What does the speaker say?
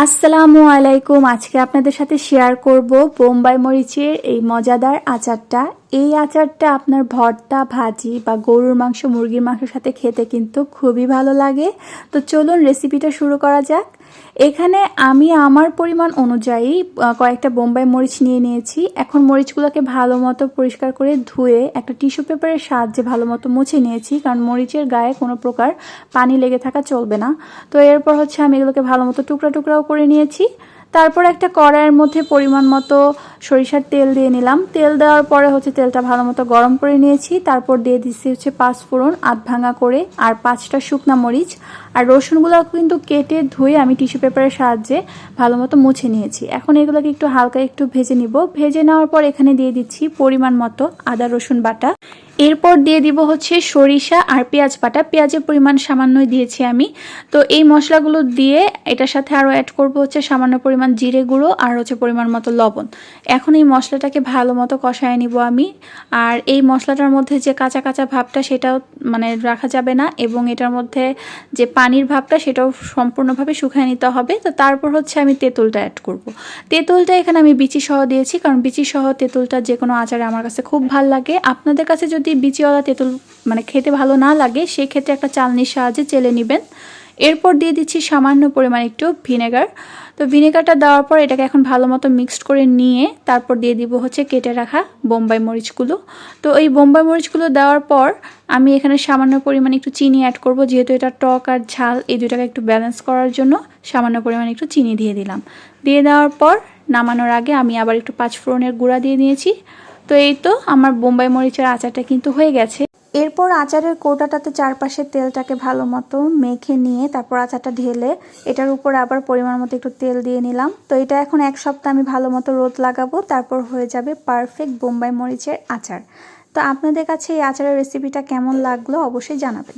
আসসালামু আলাইকুম। আজকে আপনাদের সাথে শেয়ার করব বোম্বাই মরিচের এই মজাদার আচারটা। এই আচারটা আপনার ভর্তা, ভাজি বা গরুর মাংস, মুরগির মাংসের সাথে খেতে কিন্তু খুবই ভালো লাগে। তো চলুন রেসিপিটা শুরু করা যাক। এখানে আমি আমার পরিমাণ অনুযায়ী কয়েকটা বোম্বাই মরিচ নিয়ে নিয়েছি। এখন মরিচগুলোকে ভালো মতো পরিষ্কার করে ধুয়ে একটা টিস্যু পেপারের সাহায্যে ভালো মতো মুছে নিয়েছি, কারণ মরিচের গায়ে কোনো প্রকার পানি লেগে থাকা চলবে না। তো এরপর আমি এগুলোকে ভালো মতো টুকরা টুকরাও করে নিয়েছি। তারপর একটা কড়াইয়ের মধ্যে পরিমাণ মতো সরিষার তেল দিয়ে নিলাম। তেল দেওয়ার পরে তেলটা ভালো মতো গরম করে নিয়েছি। তারপর দিয়ে দিচ্ছি পাঁচফোড়ন আধ ভাঙা করে, আর 5টা শুকনা মরিচ, আর রসুনগুলো কিন্তু কেটে ধুয়ে আমি টিস্যু পেপারের সাহায্যে ভালো মতো মুছে নিয়েছি। এখন এগুলোকে একটু হালকা একটু ভেজে নিব। ভেজে নেওয়ার পর এখানে দিয়ে দিচ্ছি পরিমাণ মতো আদা রসুন বাটা। এরপর দিয়ে দিব সরিষা আর পেঁয়াজ বাটা। পেঁয়াজের পরিমাণ সামান্যই দিয়েছি আমি। তো এই মশলাগুলো দিয়ে এটার সাথে আরও অ্যাড করব সামান্য পরিমাণ জিরে গুঁড়ো আর পরিমাণ মতো লবণ। এখন এই মশলাটাকে ভালো মতো কষায় নিব আমি। আর এই মশলাটার মধ্যে যে কাঁচা কাঁচা ভাবটা সেটাও রাখা যাবে না, এবং এটার মধ্যে যে পানির ভাবটা সেটাও সম্পূর্ণভাবে শুকিয়ে নিতে হবে। তো তারপর আমি তেঁতুলটা অ্যাড করব। তেঁতুলটা এখানে আমি বিচি সহ দিয়েছি, কারণ বিচি সহ তেঁতুলটা যে কোনো আচারে আমার কাছে খুব ভালো লাগে। আপনাদের কাছে যদি বিচিওয়ালা তেঁতুল খেতে ভালো না লাগে, সেক্ষেত্রে একটা চালনির সাহায্যে চেলে নেবেন। এরপর দিয়ে দিচ্ছি সামান্য পরিমাণ একটু ভিনেগার। তো ভিনেগারটা দেওয়ার পর এটাকে এখন ভালো মতো মিক্সড করে নিয়ে তারপর দিয়ে দিব কেটে রাখা বোম্বাই মরিচগুলো। তো এই বোম্বাই মরিচগুলো দেওয়ার পর আমি এখানে সামান্য পরিমাণ একটু চিনি অ্যাড করব, যেহেতু এটা টক আর ঝাল এই দুটাকে একটু ব্যালেন্স করার জন্য সামান্য পরিমাণ একটু চিনি দিয়ে দিলাম। দিয়ে দেওয়ার পর নামানোর আগে আমি আবার একটু পাঁচফোড়নের গুঁড়া দিয়ে দিয়েছি। তো এই তো আমার বোম্বাই মরিচের আচারটা কিন্তু হয়ে গেছে। এরপর আচারের কৌটাটাতে চারপাশে তেলটাকে ভালো মতো মেখে নিয়ে তারপর আচারটা ঢেলে এটার উপর আবার পরিমাণ মতো একটু তেল দিয়ে নিলাম। তো এটা এখন 1 সপ্তাহ আমি ভালো মতো রোদ লাগাবো, তারপর হয়ে যাবে পারফেক্ট বোম্বাই মরিচের আচার। তো আপনাদের কাছে এই আচারের রেসিপিটা কেমন লাগলো অবশ্যই জানাবেন।